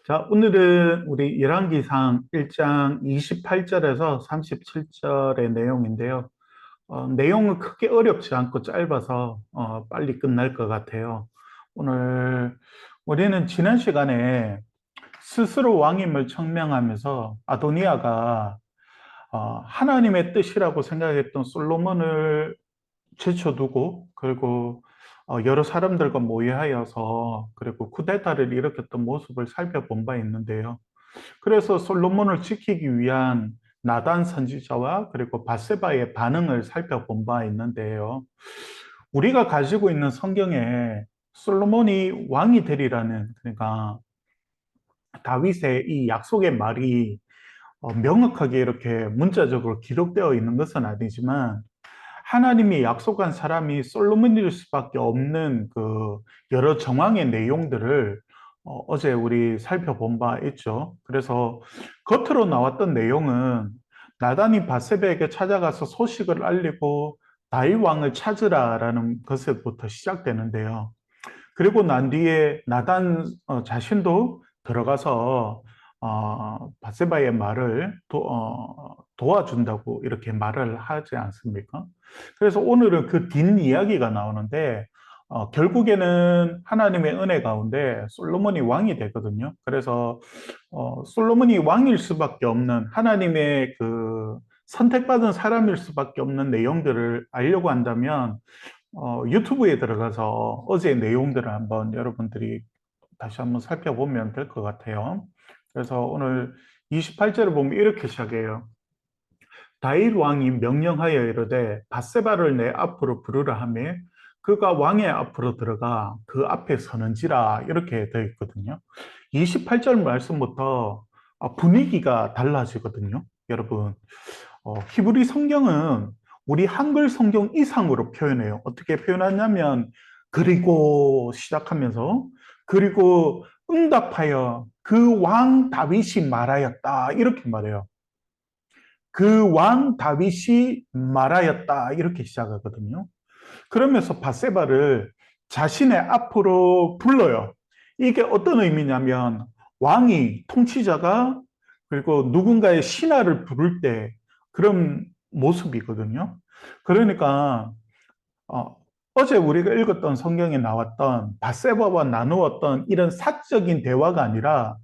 자, 오늘은 우리 열왕기상 1장 28절에서 37절의 내용인데요. 내용은 크게 어렵지 않고 짧아서 빨리 끝날 것 같아요. 오늘 우리는 지난 시간에 스스로 왕임을 청명하면서 아도니아가 하나님의 뜻이라고 생각했던 솔로몬을 제쳐두고 그리고 여러 사람들과 모여하여서 그리고 쿠데타를 일으켰던 모습을 살펴본 바 있는데요. 그래서 솔로몬을 지키기 위한 나단 선지자와 그리고 바세바의 반응을 살펴본 바 있는데요. 우리가 가지고 있는 성경에 솔로몬이 왕이 되리라는, 그러니까 다윗의 이 약속의 말이 명확하게 이렇게 문자적으로 기록되어 있는 것은 아니지만, 하나님이 약속한 사람이 솔로몬일 수밖에 없는 그 여러 정황의 내용들을 어제 우리 살펴본 바 있죠. 그래서 겉으로 나왔던 내용은 나단이 바세바에게 찾아가서 소식을 알리고 다윗 왕을 찾으라라는 것에부터 시작되는데요. 그리고 난 뒤에 나단 자신도 들어가서 바세바의 말을 도와준다고 이렇게 말을 하지 않습니까? 그래서 오늘은 그 뒷이야기가 나오는데 결국에는 하나님의 은혜 가운데 솔로몬이 왕이 되거든요. 그래서 솔로몬이 왕일 수밖에 없는 하나님의 그 선택받은 사람일 수밖에 없는 내용들을 알려고 한다면 유튜브에 들어가서 어제 내용들을 한번 여러분들이 다시 한번 살펴보면 될 것 같아요. 그래서 오늘 28절을 보면 이렇게 시작해요. 다윗 왕이 명령하여 이르되 밧세바를 내 앞으로 부르라 하며 그가 왕의 앞으로 들어가 그 앞에 서는지라, 이렇게 되어 있거든요. 28절 말씀부터 분위기가 달라지거든요. 여러분, 히브리 성경은 우리 한글 성경 이상으로 표현해요. 어떻게 표현하냐면 그리고 시작하면서 그리고 응답하여 그 왕 다윗이 말하였다, 이렇게 말해요. 그 왕 다윗이 말하였다, 이렇게 시작하거든요. 그러면서 바세바를 자신의 앞으로 불러요. 이게 어떤 의미냐면 왕이, 통치자가 그리고 누군가의 신하를 부를 때 그런 모습이거든요. 그러니까 어제 우리가 읽었던 성경에 나왔던 바세바와 나누었던 이런 사적인 대화가 아니라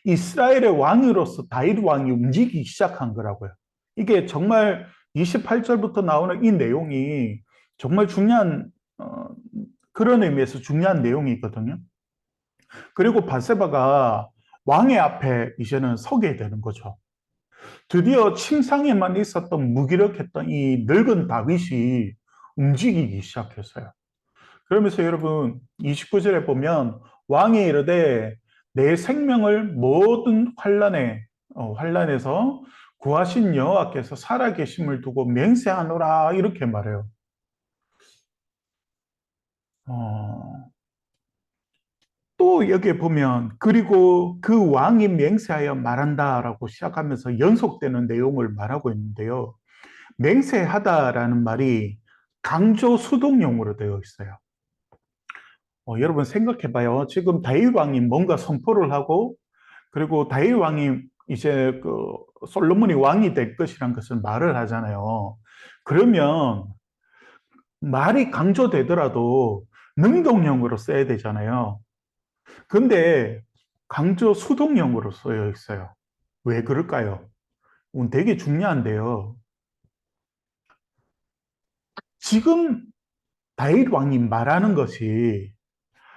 이스라엘의 왕으로서 다윗 왕이 움직이기 시작한 거라고요. 이게 정말 28절부터 나오는 이 내용이 정말 중요한 그런 의미에서 중요한 내용이거든요. 그리고 바세바가 왕의 앞에 이제는 서게 되는 거죠. 드디어 침상에만 있었던 무기력했던 이 늙은 다윗이 움직이기 시작했어요. 그러면서 여러분 29절에 보면 왕이 이르되 내 생명을 모든 환란에서 구하신 여호와께서 살아계심을 두고 맹세하노라, 이렇게 말해요. 어, 또 여기에 보면 그리고 그 왕이 맹세하여 말한다라고 시작하면서 연속되는 내용을 말하고 있는데요. 맹세하다라는 말이 강조 수동용으로 되어 있어요. 여러분 생각해봐요. 지금 다윗 왕이 뭔가 선포를 하고 그리고 다윗 왕이 이제 그 솔로몬이 왕이 될 것이란 것을 말을 하잖아요. 그러면 말이 강조되더라도 능동형으로 써야 되잖아요. 근데 강조 수동형으로 쓰여 있어요. 왜 그럴까요? 되게 중요한데요. 지금 다윗 왕이 말하는 것이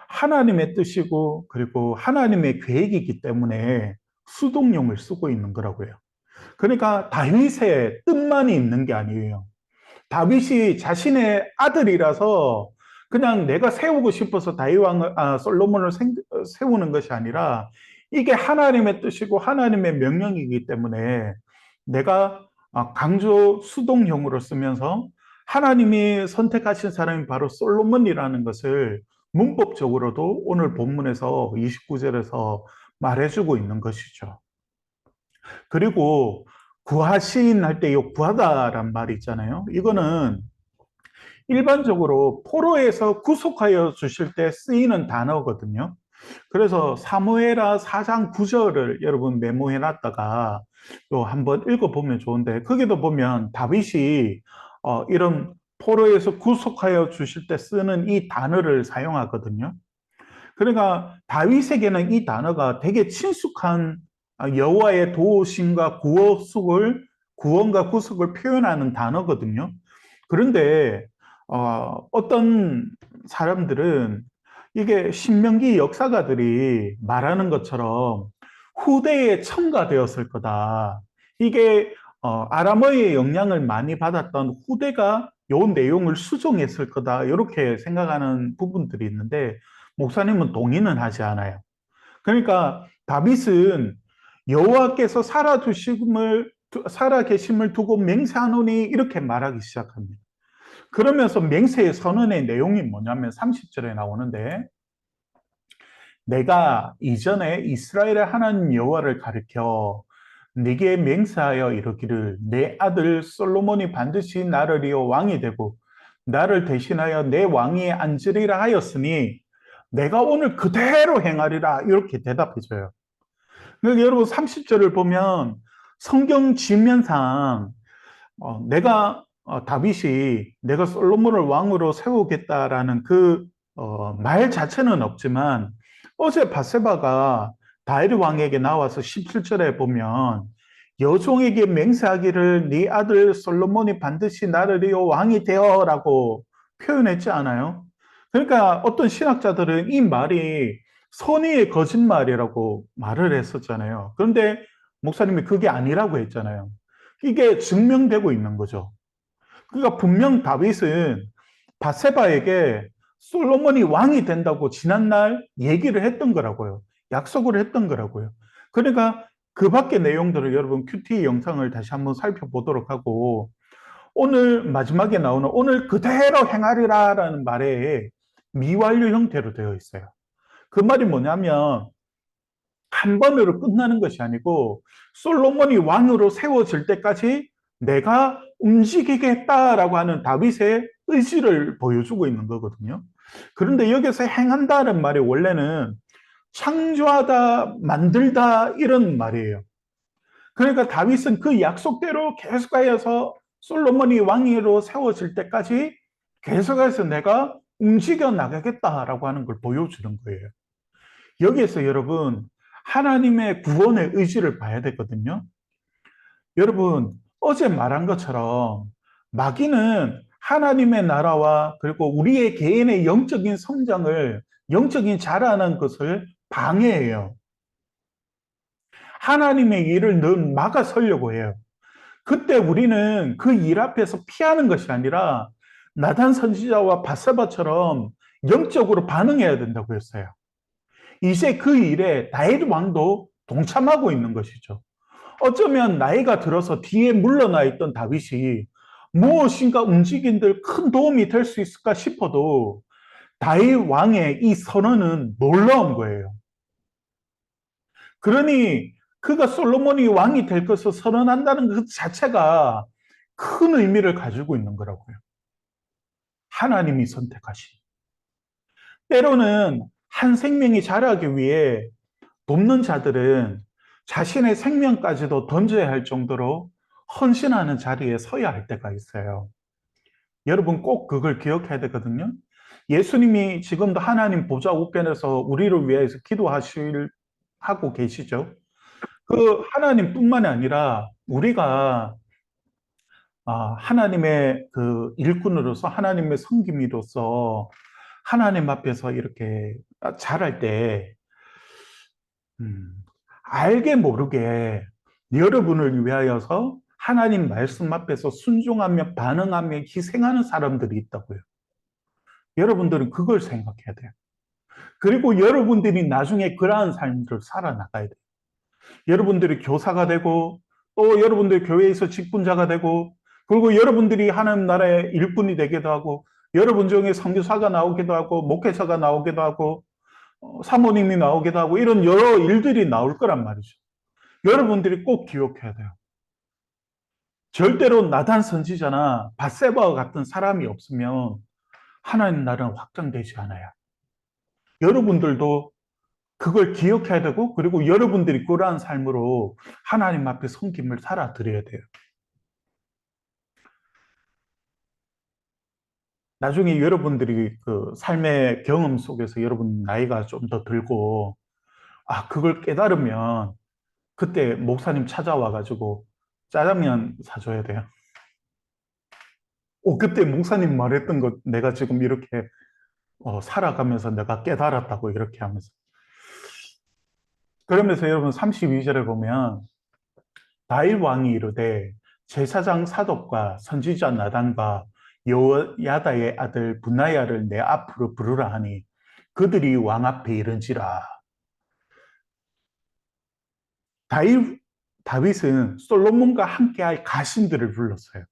하나님의 뜻이고 그리고 하나님의 계획이기 때문에 수동용을 쓰고 있는 거라고요. 그러니까 다윗의 뜻만이 있는 게 아니에요. 다윗이 자신의 아들이라서 그냥 내가 세우고 싶어서 다윗 왕을 솔로몬을 세우는 것이 아니라 이게 하나님의 뜻이고 하나님의 명령이기 때문에 내가 강조 수동형으로 쓰면서 하나님이 선택하신 사람이 바로 솔로몬이라는 것을 문법적으로도 오늘 본문에서 29절에서 말해주고 있는 것이죠. 그리고 구하신 할 때 이 구하다란 말이 있잖아요. 이거는 일반적으로 포로에서 구속하여 주실 때 쓰이는 단어거든요. 그래서 사무엘하 4장 9절을 여러분 메모해 놨다가 또 한번 읽어보면 좋은데, 거기도 보면 다윗이 이런 포로에서 구속하여 주실 때 쓰는 이 단어를 사용하거든요. 그러니까 다윗에게는 이 단어가 되게 친숙한 여호와의 도우심과 구원과 구속을 표현하는 단어거든요. 그런데 어떤 사람들은 이게 신명기 역사가들이 말하는 것처럼 후대에 첨가되었을 거다. 이게 아람어의 영향을 많이 받았던 후대가 요 내용을 수정했을 거다. 이렇게 생각하는 부분들이 있는데 목사님은 동의는 하지 않아요. 그러니까 다윗은 여호와께서 살아계심을 두고 맹세하노니 이렇게 말하기 시작합니다. 그러면서 맹세의 선언의 내용이 뭐냐면 30절에 나오는데, 내가 이전에 이스라엘의 하나님 여호와를 가리켜 네게 맹세하여 이르기를 내 아들 솔로몬이 반드시 나를 이어 왕이 되고 나를 대신하여 내 왕위에 앉으리라 하였으니 내가 오늘 그대로 행하리라, 이렇게 대답해줘요. 그러니까 여러분 30절을 보면 성경 지면상 다윗이 내가 솔로몬을 왕으로 세우겠다라는 그 말 자체는 없지만, 어제 바세바가 다윗 왕에게 나와서 17절에 보면 여종에게 맹세하기를 네 아들 솔로몬이 반드시 나를 이어 왕이 되어라고 표현했지 않아요? 그러니까 어떤 신학자들은 이 말이 선의의 거짓말이라고 말을 했었잖아요. 그런데 목사님이 그게 아니라고 했잖아요. 이게 증명되고 있는 거죠. 그러니까 분명 다윗은 바세바에게 솔로몬이 왕이 된다고 지난날 얘기를 했던 거라고요. 약속을 했던 거라고요. 그러니까 그 밖의 내용들을 여러분 큐티 영상을 다시 한번 살펴보도록 하고, 오늘 마지막에 나오는 오늘 그대로 행하리라라는 말에 미완료 형태로 되어 있어요. 그 말이 뭐냐면 한 번으로 끝나는 것이 아니고 솔로몬이 왕으로 세워질 때까지 내가 움직이겠다라고 하는 다윗의 의지를 보여주고 있는 거거든요. 그런데 여기서 행한다는 말이 원래는 창조하다, 만들다 이런 말이에요. 그러니까 다윗은 그 약속대로 계속하여서 솔로몬이 왕위로 세워질 때까지 계속해서 내가 움직여 나가겠다라고 하는 걸 보여주는 거예요. 여기에서 여러분 하나님의 구원의 의지를 봐야 되거든요. 여러분 어제 말한 것처럼 마귀는 하나님의 나라와 그리고 우리의 개인의 영적인 성장을, 영적인 자라는 것을 방해해요. 하나님의 일을 늘 막아서려고 해요. 그때 우리는 그 일 앞에서 피하는 것이 아니라 나단 선지자와 바세바처럼 영적으로 반응해야 된다고 했어요. 이제 그 일에 다윗 왕도 동참하고 있는 것이죠. 어쩌면 나이가 들어서 뒤에 물러나 있던 다윗이 무엇인가 움직인들 큰 도움이 될 수 있을까 싶어도 다윗 왕의 이 선언은 놀라운 거예요. 그러니 그가 솔로몬이 왕이 될 것을 선언한다는 그 자체가 큰 의미를 가지고 있는 거라고요. 하나님이 선택하신. 때로는 한 생명이 자라기 위해 돕는 자들은 자신의 생명까지도 던져야 할 정도로 헌신하는 자리에 서야 할 때가 있어요. 여러분 꼭 그걸 기억해야 되거든요. 예수님이 지금도 하나님 보좌 우편에서 우리를 위해서 하고 계시죠. 그 하나님뿐만이 아니라 우리가 하나님의 그 일꾼으로서, 하나님의 섬김이로서 하나님 앞에서 이렇게 잘할 때 알게 모르게 여러분을 위하여서 하나님 말씀 앞에서 순종하며 반응하며 희생하는 사람들이 있다고요. 여러분들은 그걸 생각해야 돼요. 그리고 여러분들이 나중에 그러한 삶들을 살아나가야 돼요. 여러분들이 교사가 되고 또 여러분들이 교회에서 직분자가 되고 그리고 여러분들이 하나님 나라의 일꾼이 되기도 하고 여러분 중에 선교사가 나오기도 하고 목회자가 나오기도 하고 사모님이 나오기도 하고 이런 여러 일들이 나올 거란 말이죠. 여러분들이 꼭 기억해야 돼요. 절대로 나단 선지자나 밧세바와 같은 사람이 없으면 하나님 나라는 확장되지 않아요. 여러분들도 그걸 기억해야 되고, 그리고 여러분들이 그러한 삶으로 하나님 앞에 섬김을 살아드려야 돼요. 나중에 여러분들이 그 삶의 경험 속에서 여러분 나이가 좀 더 들고, 그걸 깨달으면 그때 목사님 찾아와가지고 짜장면 사줘야 돼요. 그때 목사님 말했던 것 내가 지금 이렇게 살아가면서 내가 깨달았다고 이렇게 하면서. 그러면서 여러분 32절에 보면 다윗 왕이 이르되 제사장 사독과 선지자 나단과 여호야다의 아들 분하야를 내 앞으로 부르라 하니 그들이 왕 앞에 이른지라. 다윗은 솔로몬과 함께할 가신들을 불렀어요.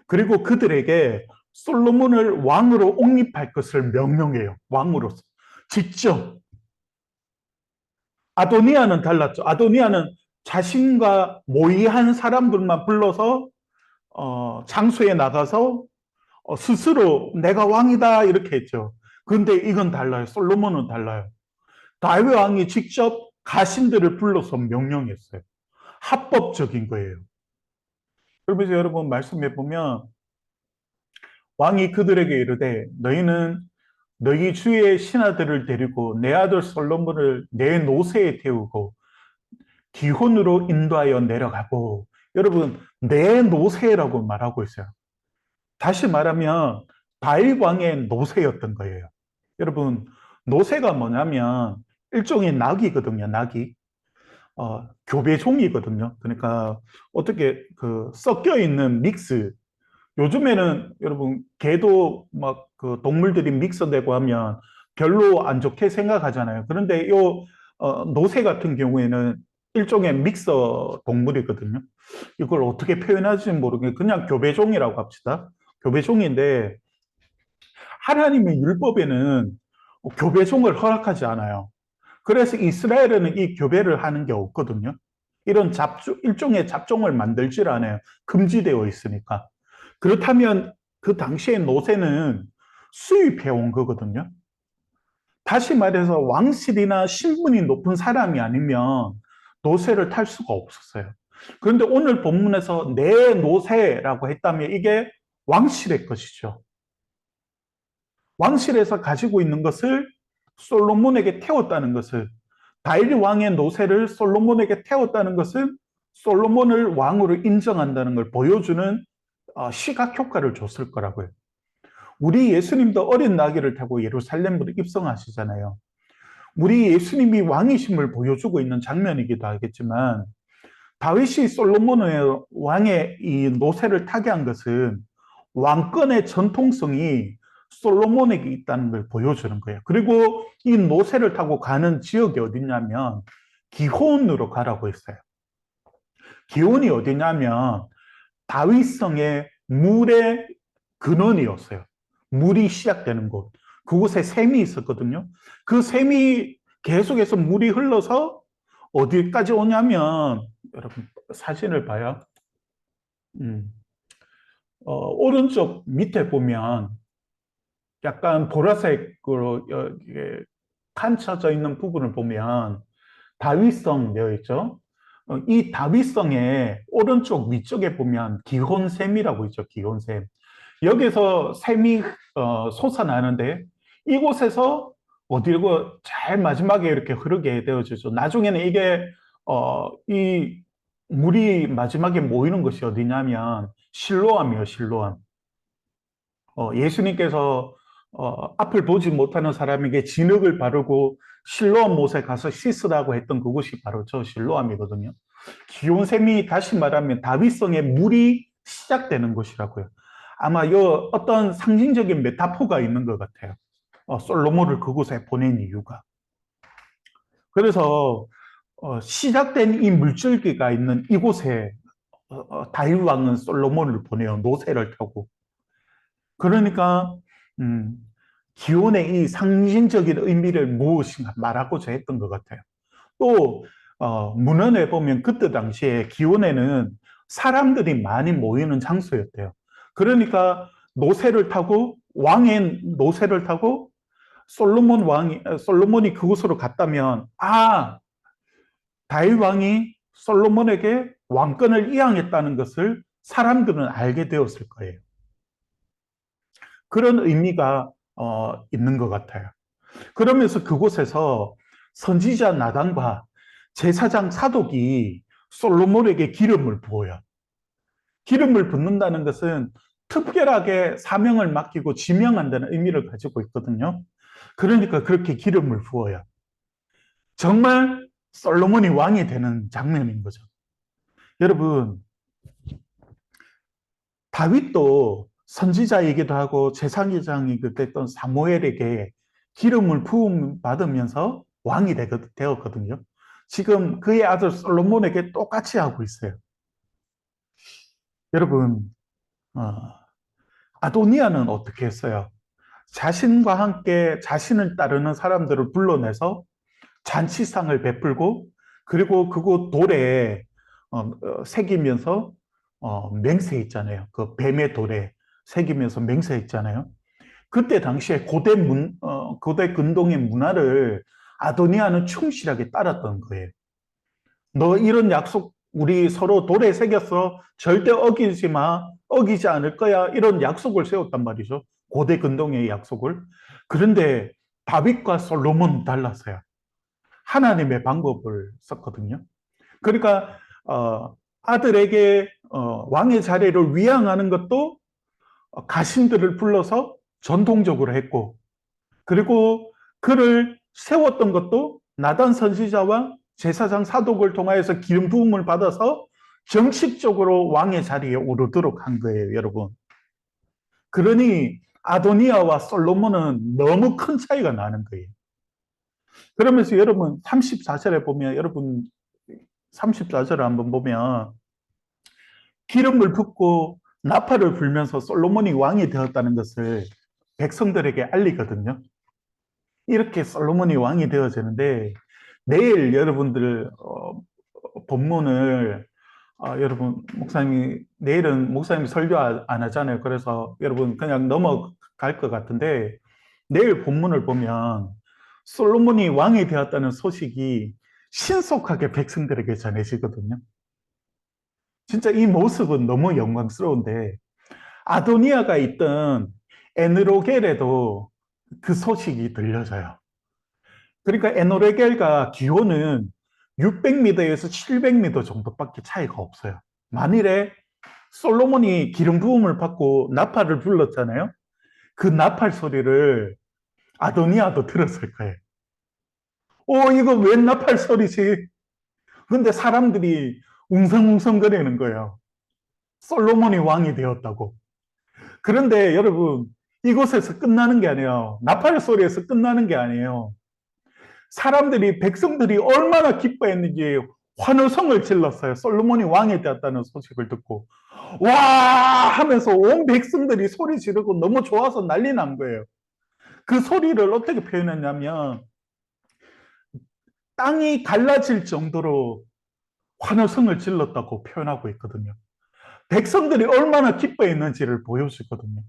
그리고 그들에게 솔로몬을 왕으로 옹립할 것을 명령해요. 왕으로서. 직접. 아도니아는 달랐죠. 아도니아는 자신과 모의한 사람들만 불러서 장소에 나가서 스스로 내가 왕이다 이렇게 했죠. 그런데 이건 달라요. 솔로몬은 달라요. 다윗 왕이 직접 가신들을 불러서 명령했어요. 합법적인 거예요. 그러면서 여러분 말씀해 보면 왕이 그들에게 이르되 너희는 너희 주의 신하들을 데리고 내 아들 솔로몬을 내 노새에 태우고 기혼으로 인도하여 내려가고. 여러분 내 노새라고 말하고 있어요. 다시 말하면 다윗 왕의 노새였던 거예요. 여러분 노새가 뭐냐면 일종의 낙이거든요. 낙이 교배종이거든요. 그러니까 어떻게 그 섞여 있는 믹스. 요즘에는 여러분 개도 막 그 동물들이 믹서되고 하면 별로 안 좋게 생각하잖아요. 그런데 요 노새 같은 경우에는 일종의 믹서 동물이거든요. 이걸 어떻게 표현하지는 모르겠는데 그냥 교배종이라고 합시다. 교배종인데 하나님의 율법에는 교배종을 허락하지 않아요. 그래서 이스라엘에는 이 교배를 하는 게 없거든요. 이런 일종의 잡종을 만들질 않아요. 금지되어 있으니까. 그렇다면 그 당시의 노새는 수입해온 거거든요. 다시 말해서 왕실이나 신분이 높은 사람이 아니면 노새를 탈 수가 없었어요. 그런데 오늘 본문에서 내 노새라고 했다면 이게 왕실의 것이죠. 왕실에서 가지고 있는 것을 솔로몬에게 태웠다는 것을, 다윗 왕의 노새를 솔로몬에게 태웠다는 것은 솔로몬을 왕으로 인정한다는 걸 보여주는 시각 효과를 줬을 거라고요. 우리 예수님도 어린 나귀를 타고 예루살렘으로 입성하시잖아요. 우리 예수님이 왕이심을 보여주고 있는 장면이기도 하겠지만 다윗이 솔로몬의 왕의 이 노새를 타게 한 것은 왕권의 전통성이 솔로몬에게 있다는 걸 보여주는 거예요. 그리고 이 노새를 타고 가는 지역이 어디냐면 기혼으로 가라고 했어요. 기혼이 어디냐면 다윗성의 물의 근원이었어요. 물이 시작되는 곳. 그곳에 샘이 있었거든요. 그 샘이 계속해서 물이 흘러서 어디까지 오냐면 여러분 사진을 봐요. 오른쪽 밑에 보면 약간 보라색으로 칸쳐져 있는 부분을 보면 다윗성 되어 있죠. 이 다윗성의 오른쪽 위쪽에 보면 기혼샘이라고 있죠. 기혼샘. 여기서 샘이 솟아나는데 이곳에서 어디고 잘 마지막에 이렇게 흐르게 되어지죠. 나중에는 이게 이 물이 마지막에 모이는 것이 어디냐면 실로암이에요. 실로암. 예수님께서 앞을 보지 못하는 사람에게 진흙을 바르고 실로암 못에 가서 씻으라고 했던 그곳이 바로 저 실로암이거든요. 기온샘이 다시 말하면 다윗성의 물이 시작되는 곳이라고요. 아마 이 어떤 상징적인 메타포가 있는 것 같아요. 솔로몬을 그곳에 보낸 이유가. 그래서 시작된 이 물줄기가 있는 이곳에 다윗 왕은 솔로몬을 보내요. 노새를 타고. 그러니까 기온의 이 상징적인 의미를 무엇인가 말하고자 했던 것 같아요. 또 문헌에 보면 그때 당시에 기온에는 사람들이 많이 모이는 장소였대요. 그러니까 노새를 타고 왕의 노새를 타고 솔로몬이 그곳으로 갔다면, 다윗 왕이 솔로몬에게 왕권을 이양했다는 것을 사람들은 알게 되었을 거예요. 그런 의미가 있는 것 같아요. 그러면서 그곳에서 선지자 나단과 제사장 사독이 솔로몬에게 기름을 부어요. 기름을 붓는다는 것은 특별하게 사명을 맡기고 지명한다는 의미를 가지고 있거든요. 그러니까 그렇게 기름을 부어요. 정말 솔로몬이 왕이 되는 장면인 거죠. 여러분, 다윗도 선지자이기도 하고 제사장이기도 했던 사무엘에게 기름을 부음 받으면서 왕이 되었거든요. 지금 그의 아들 솔로몬에게 똑같이 하고 있어요. 여러분, 어, 아도니아는 어떻게 했어요? 자신과 함께 자신을 따르는 사람들을 불러내서 잔치상을 베풀고, 그리고 그곳 돌에 새기면서 맹세 있잖아요. 그 뱀의 돌에 새기면서 맹세 있잖아요. 그때 당시에 고대 근동의 문화를 아도니아는 충실하게 따랐던 거예요. 너 이런 약속 우리 서로 돌에 새겼어. 절대 어기지 마. 어기지 않을 거야. 이런 약속을 세웠단 말이죠. 고대 근동의 약속을. 그런데 다윗과 솔로몬은 달랐어요. 하나님의 방법을 썼거든요. 그러니까 아들에게 왕의 자리를 위양하는 것도 가신들을 불러서 전통적으로 했고, 그리고 그를 세웠던 것도 나단 선지자와 제사장 사독을 통하여서 기름 부음을 받아서 정식적으로 왕의 자리에 오르도록 한 거예요, 여러분. 그러니 아도니아와 솔로몬은 너무 큰 차이가 나는 거예요. 그러면서 여러분 34절에 보면, 여러분 34절을 한번 보면 기름을 붓고 나팔을 불면서 솔로몬이 왕이 되었다는 것을 백성들에게 알리거든요. 이렇게 솔로몬이 왕이 되어지는데, 내일 여러분들 본문을 여러분 목사님이 내일은 목사님이 설교 안 하잖아요. 그래서 여러분 그냥 넘어갈 것 같은데, 내일 본문을 보면 솔로몬이 왕이 되었다는 소식이 신속하게 백성들에게 전해지거든요. 진짜 이 모습은 너무 영광스러운데, 아도니아가 있던 에느로겔에도 그 소식이 들려져요. 그러니까 에노레겔과 기온은 600m에서 700m 정도밖에 차이가 없어요. 만일에 솔로몬이 기름 부음을 받고 나팔을 불렀잖아요. 그 나팔 소리를 아도니아도 들었을 거예요. 이거 웬 나팔 소리지? 근데 사람들이 웅성웅성거리는 거예요. 솔로몬이 왕이 되었다고. 그런데 여러분, 이곳에서 끝나는 게 아니에요. 나팔 소리에서 끝나는 게 아니에요. 백성들이 얼마나 기뻐했는지 환호성을 질렀어요. 솔로몬이 왕이 되었다는 소식을 듣고. 와! 하면서 온 백성들이 소리 지르고 너무 좋아서 난리 난 거예요. 그 소리를 어떻게 표현했냐면, 땅이 갈라질 정도로 환호성을 질렀다고 표현하고 있거든요. 백성들이 얼마나 기뻐했는지를 보여주거든요.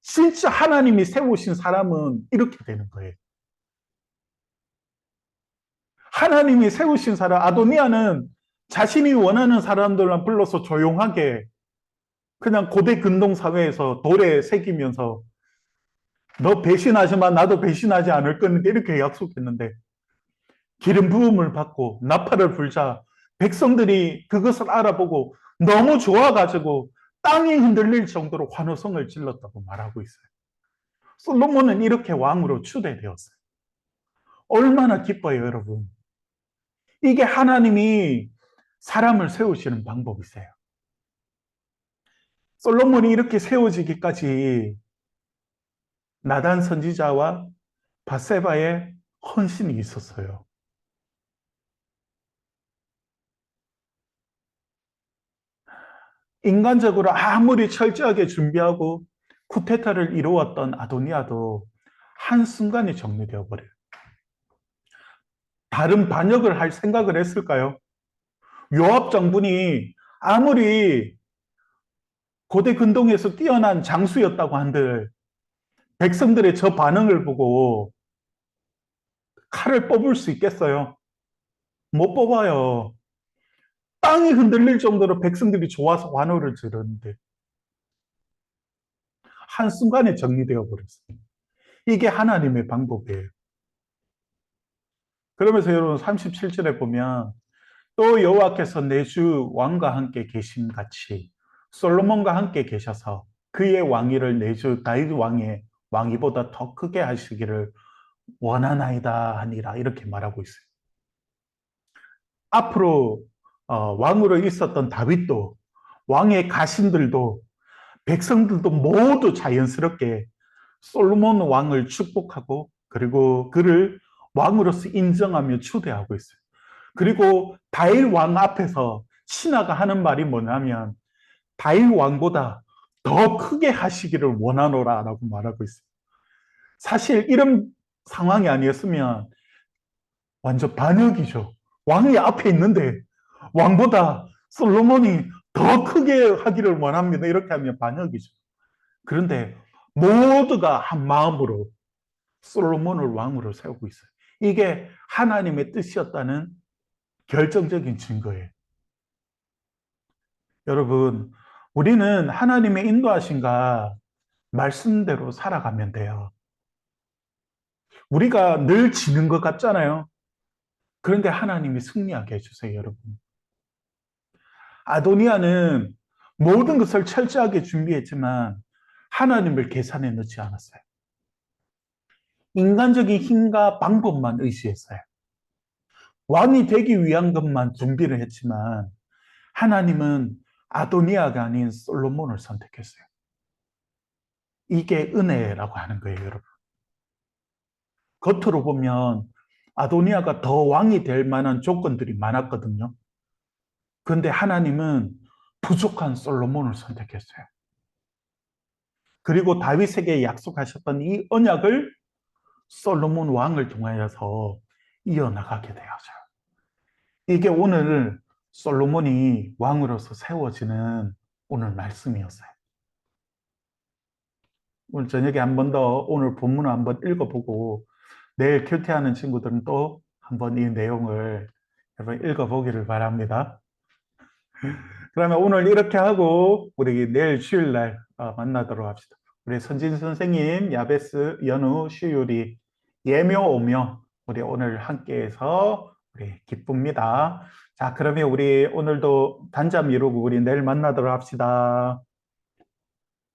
진짜 하나님이 세우신 사람은 이렇게 되는 거예요. 하나님이 세우신 사람, 아도니아는 자신이 원하는 사람들만 불러서 조용하게 그냥 고대 근동 사회에서 돌에 새기면서 너 배신하지만 나도 배신하지 않을 건데 이렇게 약속했는데, 기름 부음을 받고 나팔을 불자 백성들이 그것을 알아보고 너무 좋아가지고 땅이 흔들릴 정도로 환호성을 질렀다고 말하고 있어요. 솔로몬은 이렇게 왕으로 추대되었어요. 얼마나 기뻐요, 여러분. 이게 하나님이 사람을 세우시는 방법이세요. 솔로몬이 이렇게 세워지기까지 나단 선지자와 밧세바의 헌신이 있었어요. 인간적으로 아무리 철저하게 준비하고 쿠데타를 이루었던 아도니아도 한순간에 정리되어 버려요. 다른 반역을 할 생각을 했을까요? 요압 장군이 아무리 고대 근동에서 뛰어난 장수였다고 한들 백성들의 저 반응을 보고 칼을 뽑을 수 있겠어요? 못 뽑아요. 땅이 흔들릴 정도로 백성들이 좋아서 환호를 지르는데 한순간에 정리되어 버렸어요. 이게 하나님의 방법이에요. 그러면서 여러분 37절에 보면 또 여호와께서 내 주 왕과 함께 계신 같이 솔로몬과 함께 계셔서 그의 왕위를 내 주 다윗 왕의 왕위보다 더 크게 하시기를 원하나이다 하니라 이렇게 말하고 있어요. 앞으로 왕으로 있었던 다윗도 왕의 가신들도 백성들도 모두 자연스럽게 솔로몬 왕을 축복하고 그리고 그를 왕으로서 인정하며 추대하고 있어요. 그리고 다윗 왕 앞에서 신하가 하는 말이 뭐냐면 다윗 왕보다 더 크게 하시기를 원하노라라고 말하고 있어요. 사실 이런 상황이 아니었으면 완전 반역이죠. 왕이 앞에 있는데 왕보다 솔로몬이 더 크게 하기를 원합니다. 이렇게 하면 반역이죠. 그런데 모두가 한 마음으로 솔로몬을 왕으로 세우고 있어요. 이게 하나님의 뜻이었다는 결정적인 증거예요. 여러분, 우리는 하나님의 인도하신가 말씀대로 살아가면 돼요. 우리가 늘 지는 것 같잖아요. 그런데 하나님이 승리하게 해주세요, 여러분. 아도니아는 모든 것을 철저하게 준비했지만 하나님을 계산에 넣지 않았어요. 인간적인 힘과 방법만 의지했어요. 왕이 되기 위한 것만 준비를 했지만 하나님은 아도니아가 아닌 솔로몬을 선택했어요. 이게 은혜라고 하는 거예요, 여러분. 겉으로 보면 아도니아가 더 왕이 될 만한 조건들이 많았거든요. 그런데 하나님은 부족한 솔로몬을 선택했어요. 그리고 다윗에게 약속하셨던 이 언약을 솔로몬 왕을 통하여서 이어나가게 되어져요. 이게 오늘 솔로몬이 왕으로서 세워지는 오늘 말씀이었어요. 오늘 저녁에 한 번 더 오늘 본문을 한번 읽어보고 내일 큐티하는 친구들은 또 한번 이 내용을 여러분 읽어보기를 바랍니다. 그러면 오늘 이렇게 하고 우리 내일 주일날 만나도록 합시다. 우리 선진 선생님, 야베스, 연우, 시유리, 예묘, 오묘 우리 오늘 함께해서 우리 기쁩니다. 자, 그러면 우리 오늘도 단잠 이루고 우리 내일 만나도록 합시다.